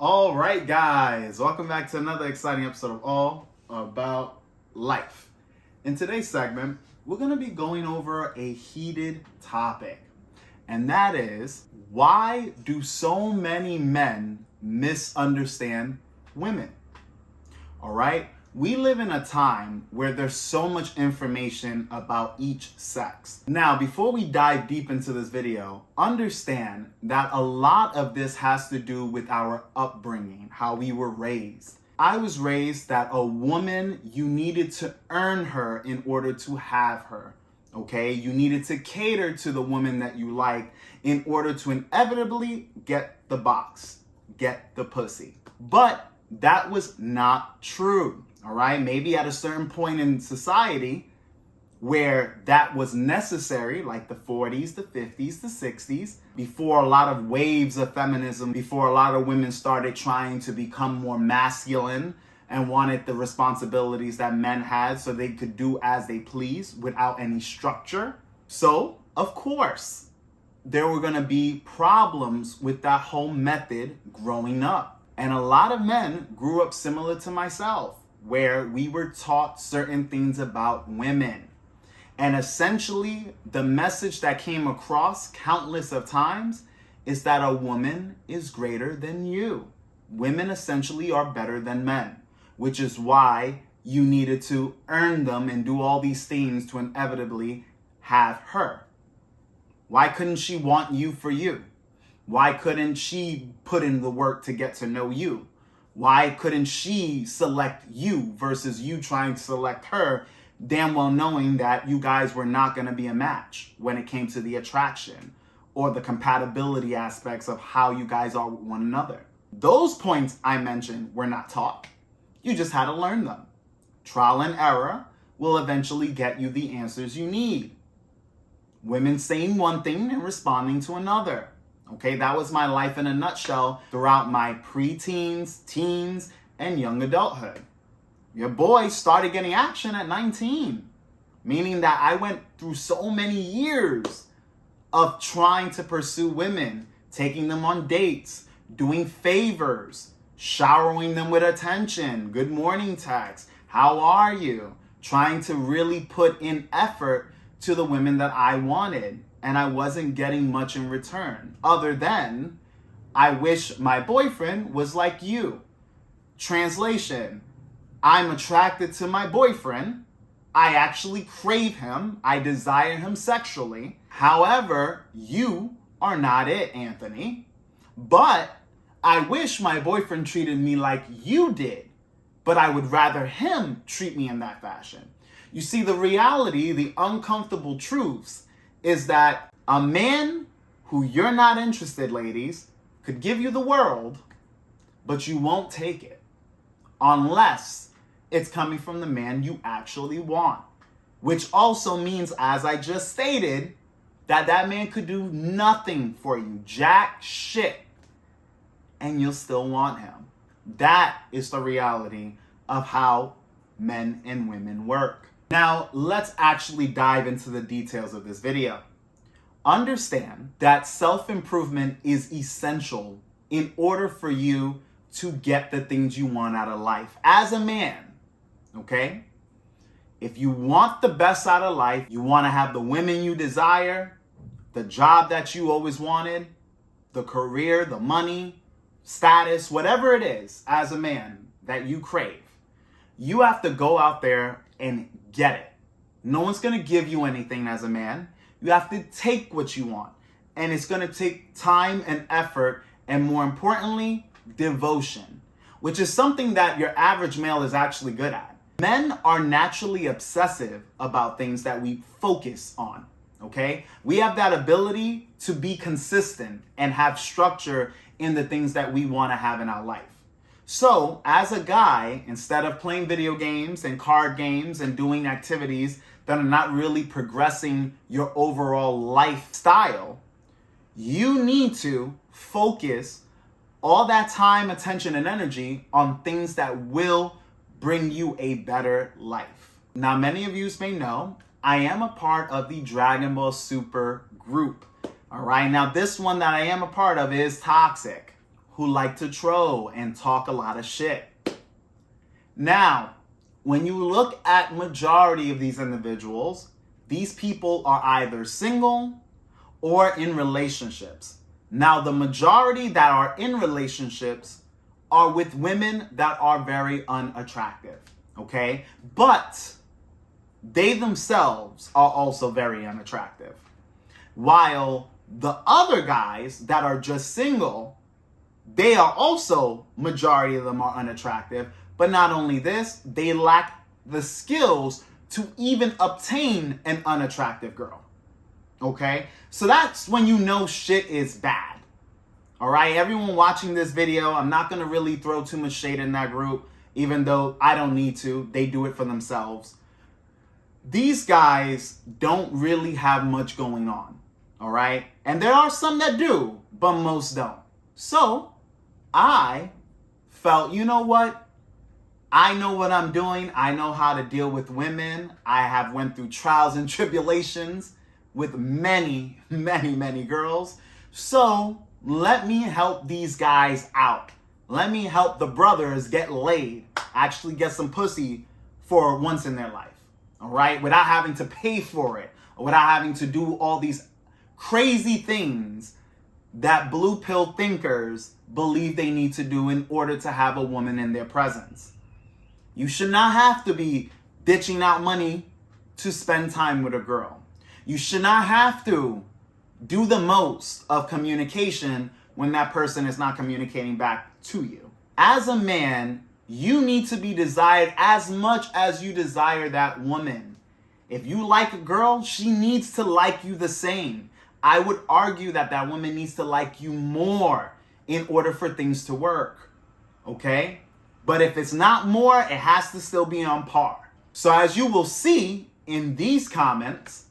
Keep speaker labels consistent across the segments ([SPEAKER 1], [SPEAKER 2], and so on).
[SPEAKER 1] All right, guys, welcome back to another exciting episode of All About Life. In today's segment, we're going to be going over a heated topic, and that is, why do so many men misunderstand women? All right, we live in a time where there's so much information about each sex. Now, before we dive deep into this video, understand that a lot of this has to do with our upbringing, how we were raised. I was raised that a woman, you needed to earn her in order to have her. Okay, you needed to cater to the woman that you like in order to inevitably get the box, get the pussy. But that was not true. All right, maybe at a certain point in society where that was necessary, like the 40s, the 50s, the 60s, before a lot of waves of feminism, before a lot of women started trying to become more masculine and wanted the responsibilities that men had so they could do as they please without any structure. So, of course, there were going to be problems with that whole method growing up. And a lot of men grew up similar to myself, where we were taught certain things about women. And essentially, the message that came across countless of times is that a woman is greater than you. Women essentially are better than men, which is why you needed to earn them and do all these things to inevitably have her. Why couldn't she want you for you? Why couldn't she put in the work to get to know you? Why couldn't she select you versus you trying to select her, damn well knowing that you guys were not going to be a match when it came to the attraction or the compatibility aspects of how you guys are with one another? Those points I mentioned were not taught. You just had to learn them. Trial and error will eventually get you the answers you need. Women saying one thing and responding to another. Okay, that was my life in a nutshell throughout my preteens, teens, and young adulthood. Your boy started getting action at 19, meaning that I went through so many years of trying to pursue women, taking them on dates, doing favors, showering them with attention, good morning text, how are you? Trying to really put in effort to the women that I wanted. And I wasn't getting much in return, other than, I wish my boyfriend was like you. Translation, I'm attracted to my boyfriend. I actually crave him. I desire him sexually. However, you are not it, Anthony. But I wish my boyfriend treated me like you did, but I would rather him treat me in that fashion. You see, the reality, the uncomfortable truths, is that a man who you're not interested, ladies, could give you the world, but you won't take it unless it's coming from the man you actually want. Which also means, as I just stated, that that man could do nothing for you, jack shit, and you'll still want him. That is the reality of how men and women work. Now, let's actually dive into the details of this video. Understand that self-improvement is essential in order for you to get the things you want out of life as a man, okay? If you want the best out of life, you want to have the women you desire, the job that you always wanted, the career, the money, status, whatever it is as a man that you crave, you have to go out there and get it. No one's going to give you anything as a man. You have to take what you want. And it's going to take time and effort, and more importantly, devotion, which is something that your average male is actually good at. Men are naturally obsessive about things that we focus on, okay? We have that ability to be consistent and have structure in the things that we want to have in our life. So, as a guy, instead of playing video games and card games and doing activities that are not really progressing your overall lifestyle, you need to focus all that time, attention, and energy on things that will bring you a better life. Now, many of you may know, I am a part of the Dragon Ball Super group. All right, now this one that I am a part of is toxic. who like to troll and talk a lot of shit. Now, when you look at majority of these individuals, these people are either single or in relationships. Now, the majority that are in relationships are with women that are very unattractive, okay? But they themselves are also very unattractive. While the other guys that are just single, they are also, majority of them are unattractive. But not only this, they lack the skills to even obtain an unattractive girl. Okay? So that's when you know shit is bad. All right? Everyone watching this video, I'm not going to really throw too much shade in that group, even though I don't need to. They do it for themselves. These guys don't really have much going on. All right? And there are some that do, but most don't. So I felt, you know what? I know what I'm doing. I know how to deal with women. I have went through trials and tribulations with many, many, many girls. So let me help these guys out. Let me help the brothers get laid, actually get some pussy for once in their life. All right? Without having to pay for it, or without having to do all these crazy things that blue pill thinkers believe they need to do in order to have a woman in their presence. You should not have to be ditching out money to spend time with a girl. You should not have to do the most of communication when that person is not communicating back to you. As a man, you need to be desired as much as you desire that woman. If you like a girl, she needs to like you the same. I would argue that that woman needs to like you more in order for things to work. Okay? But if it's not more, it has to still be on par. So as you will see in these comments,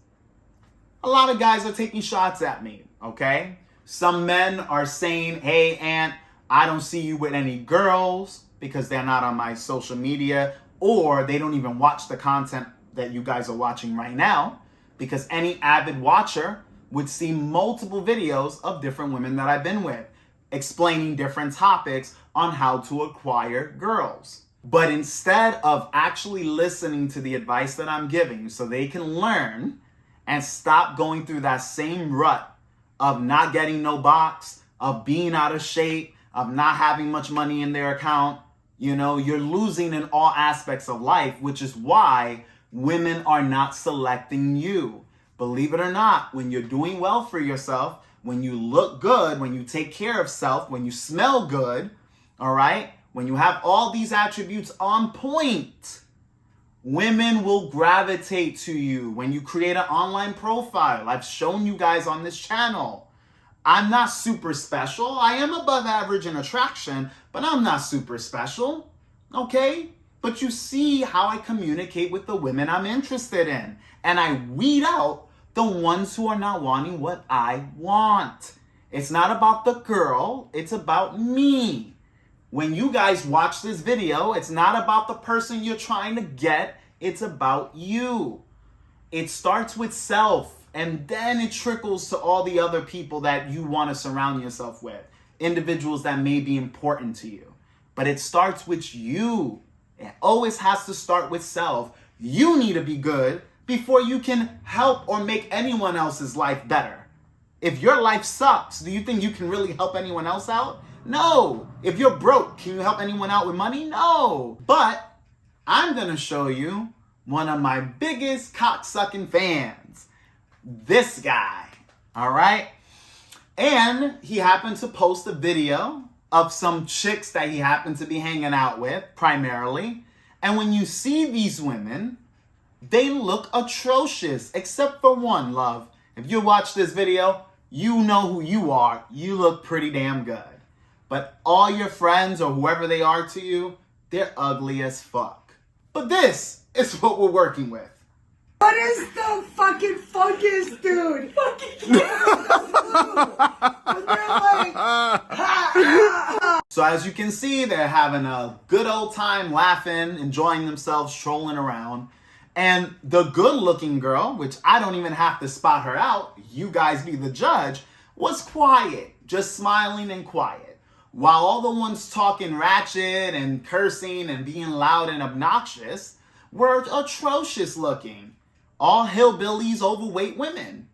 [SPEAKER 1] a lot of guys are taking shots at me, okay? Some men are saying, hey, Ant, I don't see you with any girls because they're not on my social media, or they don't even watch the content that you guys are watching right now, because any avid watcher would see multiple videos of different women that I've been with, explaining different topics on how to acquire girls. But instead of actually listening to the advice that I'm giving so they can learn and stop going through that same rut of not getting no box, of being out of shape, of not having much money in their account, you know, you're losing in all aspects of life, which is why women are not selecting you. Believe it or not, when you're doing well for yourself, when you look good, when you take care of self, when you smell good, all right? When you have all these attributes on point, women will gravitate to you. When you create an online profile, I've shown you guys on this channel, I'm not super special. I am above average in attraction, but I'm not super special, okay? But you see how I communicate with the women I'm interested in. And I weed out the ones who are not wanting what I want. It's not about the girl, it's about me. When you guys watch this video, it's not about the person you're trying to get, it's about you. It starts with self, and then it trickles to all the other people that you want to surround yourself with, individuals that may be important to you. But it starts with you. It always has to start with self. You need to be good before you can help or make anyone else's life better. If your life sucks, do you think you can really help anyone else out? No. If you're broke, can you help anyone out with money? No. But I'm going to show you one of my biggest cocksucking fans. This guy. All right? And he happened to post a video of some chicks that he happened to be hanging out with, primarily. And when you see these women, they look atrocious, except for one, love. If you watch this video, you know who you are. You look pretty damn good. But all your friends or whoever they are to you, they're ugly as fuck. But this is what we're working with.
[SPEAKER 2] What is the fucking funkiest dude? And they're like,
[SPEAKER 1] So as you can see, they're having a good old time laughing, enjoying themselves, trolling around. And the good-looking girl, which I don't even have to spot her out, you guys be the judge, was quiet, just smiling and quiet. while all the ones talking ratchet and cursing and being loud and obnoxious were atrocious looking. All hillbillies, overweight women.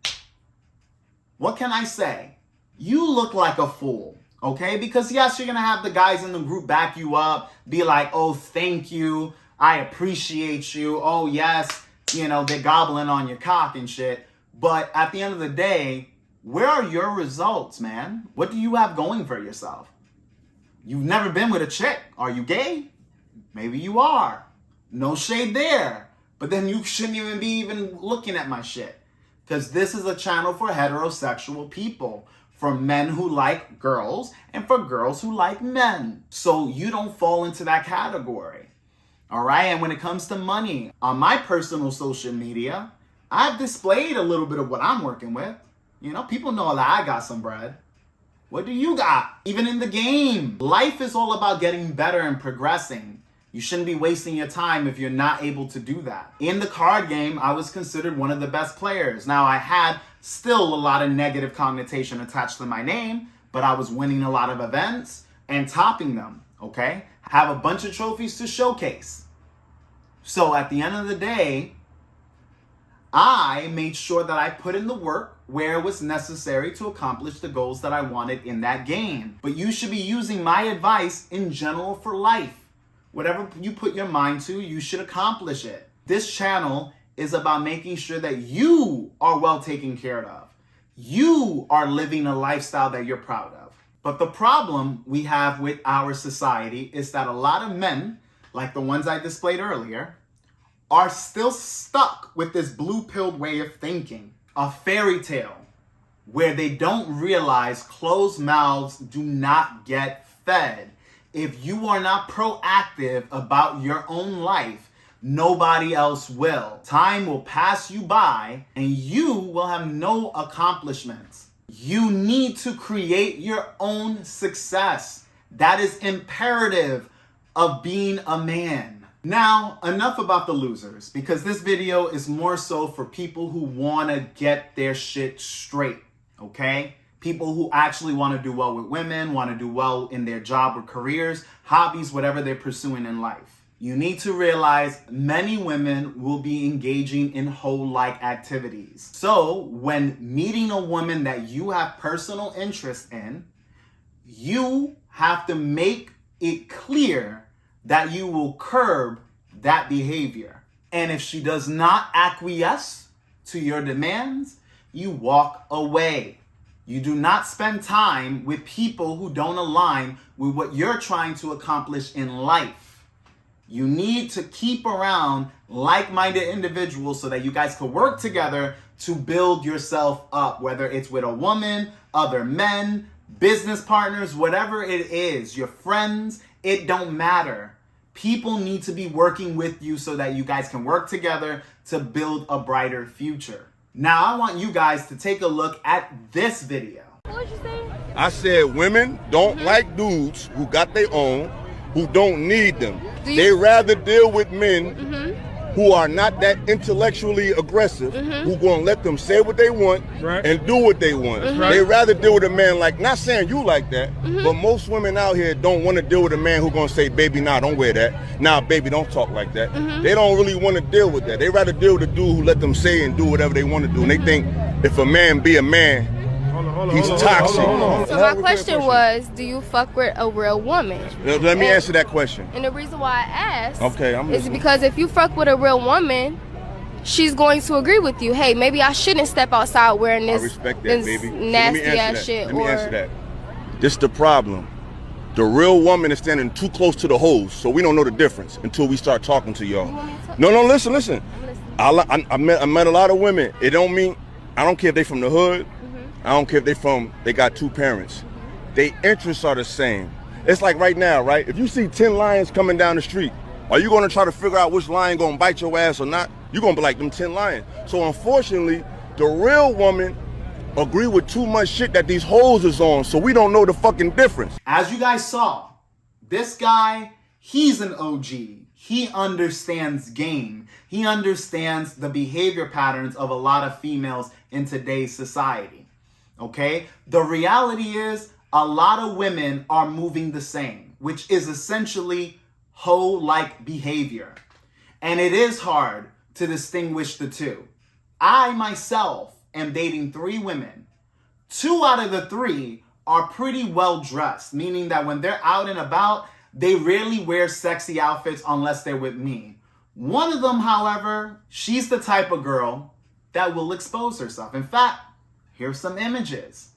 [SPEAKER 1] What can I say? You look like a fool, okay? Because yes, you're gonna have the guys in the group back you up, be like, oh, thank you, I appreciate you, oh yes, you know, they're gobbling on your cock and shit. But at the end of the day, where are your results, man? What do you have going for yourself? You've never been with a chick. Are you gay? Maybe you are. No shade there. But then you shouldn't even be looking at my shit. Because this is a channel for heterosexual people. For men who like girls and for girls who like men. So you don't fall into that category. All right? And when it comes to money, on my personal social media, I've displayed a little bit of what I'm working with. You know, people know that I got some bread. What do you got? Even in the game, life is all about getting better and progressing. You shouldn't be wasting your time if you're not able to do that. In the card game, I was considered one of the best players. Now, I had still a lot of negative connotation attached to my name, but I was winning a lot of events and topping them, okay? Have a bunch of trophies to showcase. So at the end of the day, I made sure that I put in the work where it was necessary to accomplish the goals that I wanted in that game. But you should be using my advice in general for life. Whatever you put your mind to, you should accomplish it. This channel is about making sure that you are well taken care of. You are living a lifestyle that you're proud of. But the problem we have with our society is that a lot of men, like the ones I displayed earlier, are still stuck with this blue-pilled way of thinking. A fairy tale where they don't realize closed mouths do not get fed. If you are not proactive about your own life, nobody else will. Time will pass you by and you will have no accomplishments. You need to create your own success. That is imperative of being a man. Now, enough about the losers, because this video is more so for people who want to get their shit straight, okay? People who actually want to do well with women, want to do well in their job or careers, hobbies, whatever they're pursuing in life. You need to realize many women will be engaging in hoe-like activities. So when meeting a woman that you have personal interest in, you have to make it clear that you will curb that behavior. And if she does not acquiesce to your demands, you walk away. You do not spend time with people who don't align with what you're trying to accomplish in life. You need to keep around like-minded individuals so that you guys can work together to build yourself up, whether it's with a woman, other men, business partners, whatever it is, your friends, it don't matter. People need to be working with you so that you guys can work together to build a brighter future. Now, I want you guys to take a look at this video.
[SPEAKER 3] What did you say?
[SPEAKER 4] I said women don't like dudes who got their own, who don't need them. They rather deal with men who are not that intellectually aggressive, who gonna let them say what they want and do what they want. They rather deal with a man like, not saying you like that, but most women out here don't want to deal with a man who gonna say, baby, nah, don't wear that. Nah, baby, don't talk like that. They don't really want to deal with that. They rather deal with a dude who let them say and do whatever they want to do. And they think if a man be a man, he's toxic.
[SPEAKER 3] So my question was, do you fuck with a real woman?
[SPEAKER 4] Let me answer that question.
[SPEAKER 3] And the reason why I asked
[SPEAKER 4] I'm
[SPEAKER 3] is because if you fuck with a real woman, she's going to agree with you. Hey, maybe I shouldn't step outside wearing this,
[SPEAKER 4] I respect that, baby.
[SPEAKER 3] nasty ass shit.
[SPEAKER 4] Let me answer that. This is the problem. The real woman is standing too close to the hoes, so we don't know the difference until we start talking to y'all. No, listen. I met a lot of women. It don't mean, I don't care if they from the hood. I don't care if they got two parents. Their interests are the same. It's like right now, right? If you see 10 lions coming down the street, are you gonna try to figure out which lion gonna bite your ass or not? You're gonna be like them 10 lions. So unfortunately, the real woman agree with too much shit that these hoes is on, so we don't know the fucking difference.
[SPEAKER 1] As you guys saw, this guy, he's an OG. He understands game. He understands the behavior patterns of a lot of females in today's society. Okay? The reality is, a lot of women are moving the same, which is essentially hoe-like behavior. And it is hard to distinguish the two. I myself am dating 3 women. 2 out of the 3 are pretty well dressed, meaning that when they're out and about, they rarely wear sexy outfits unless they're with me. One of them, however, she's the type of girl that will expose herself. In fact, here's some images.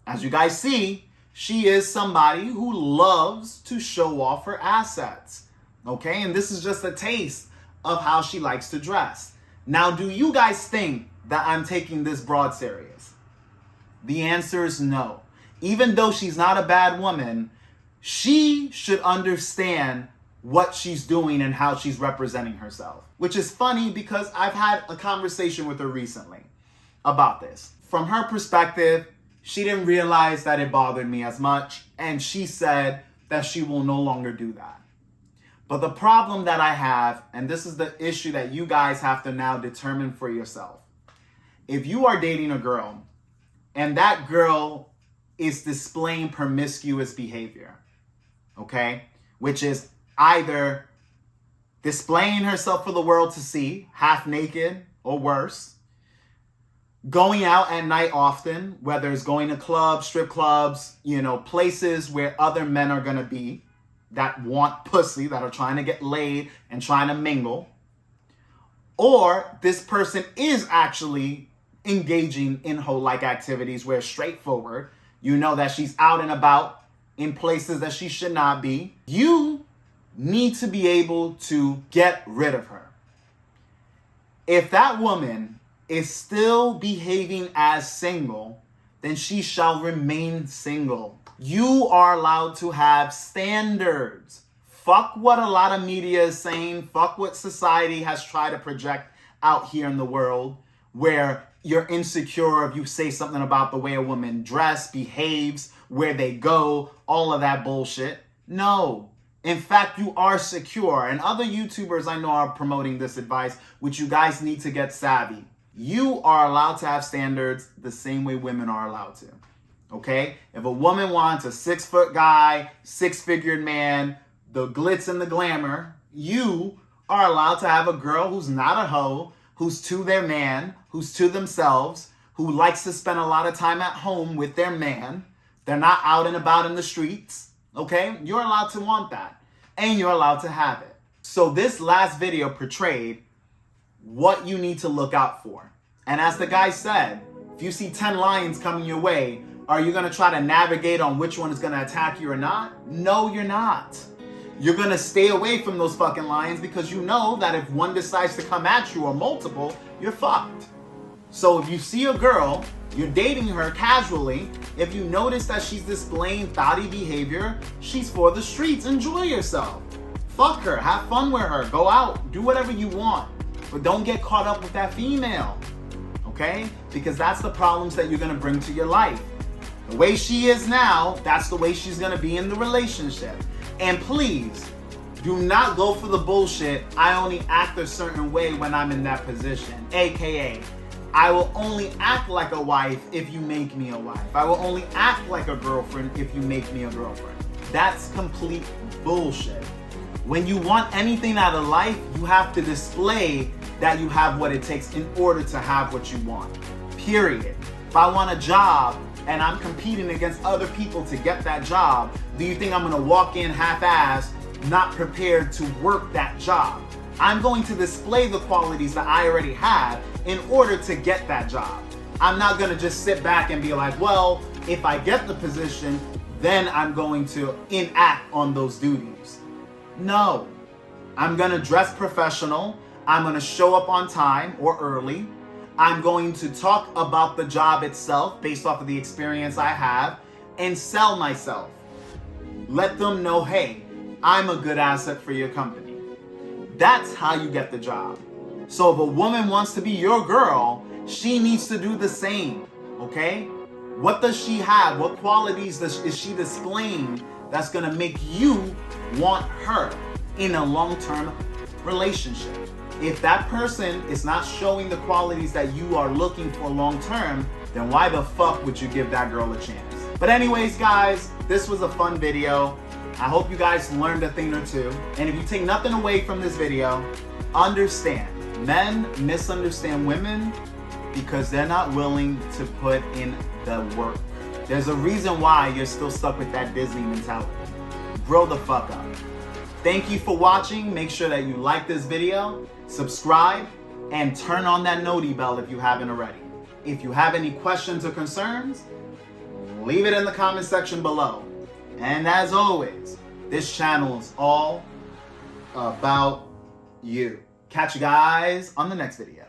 [SPEAKER 1] As you guys see, she is somebody who loves to show off her assets. Okay, and this is just a taste of how she likes to dress. Now, do you guys think that I'm taking this broad serious? The answer is no. Even though she's not a bad woman, she should understand what she's doing and how she's representing herself. Which is funny because I've had a conversation with her recently about this. From her perspective, she didn't realize that it bothered me as much, and she said that she will no longer do that. But the problem that I have, and this is the issue that you guys have to now determine for yourself. If you are dating a girl and that girl is displaying promiscuous behavior, okay, which is either displaying herself for the world to see, half naked or worse, going out at night often, whether it's going to clubs, strip clubs, places where other men are going to be that want pussy, that are trying to get laid and trying to mingle, or this person is actually engaging in hoe-like activities where it's straightforward, that she's out and about in places that she should not be, you need to be able to get rid of her. If that woman is still behaving as single, then she shall remain single. You are allowed to have standards. Fuck what a lot of media is saying. Fuck what society has tried to project out here in the world, where you're insecure if you say something about the way a woman dress, behaves, where they go, all of that bullshit. No. In fact, you are secure. And other YouTubers I know are promoting this advice, which you guys need to get savvy. You are allowed to have standards the same way women are allowed to. Okay? If a woman wants a 6-foot guy, 6-figured man, the glitz and the glamour, you are allowed to have a girl who's not a hoe, who's to their man, who's to themselves, who likes to spend a lot of time at home with their man. They're not out and about in the streets. Okay? You're allowed to want that. And you're allowed to have it. So this last video portrayed what you need to look out for. And as the guy said, if you see 10 lions coming your way, are you going to try to navigate on which one is going to attack you or not? No, you're not. You're going to stay away from those fucking lions because you know that if one decides to come at you or multiple, you're fucked. So if you see a girl, you're dating her casually, if you notice that she's displaying thotty behavior, she's for the streets. Enjoy yourself. Fuck her. Have fun with her. Go out. Do whatever you want. But don't get caught up with that female. Okay? Because that's the problems that you're going to bring to your life. The way she is now, that's the way she's going to be in the relationship. And please, do not go for the bullshit, I only act a certain way when I'm in that position. AKA, I will only act like a wife if you make me a wife. I will only act like a girlfriend if you make me a girlfriend. That's complete bullshit. When you want anything out of life, you have to display that you have what it takes in order to have what you want. Period. If I want a job and I'm competing against other people to get that job, do you think I'm gonna walk in half-assed, not prepared to work that job? I'm going to display the qualities that I already have in order to get that job. I'm not gonna just sit back and be like, well, if I get the position, then I'm going to enact on those duties. No, I'm gonna dress professional. I'm gonna show up on time or early. I'm going to talk about the job itself based off of the experience I have and sell myself. Let them know, hey, I'm a good asset for your company. That's how you get the job. So if a woman wants to be your girl, she needs to do the same, okay? What does she have? What qualities is she displaying that's gonna make you want her in a long-term relationship? If that person is not showing the qualities that you are looking for long-term, then why the fuck would you give that girl a chance? But anyways, guys, this was a fun video. I hope you guys learned a thing or two. And if you take nothing away from this video, understand, men misunderstand women because they're not willing to put in the work. There's a reason why you're still stuck with that Disney mentality. Grow the fuck up. Thank you for watching. Make sure that you like this video, subscribe, and turn on that noti bell if you haven't already. If you have any questions or concerns, leave it in the comment section below. And as always, this channel is all about you. Catch you guys on the next video.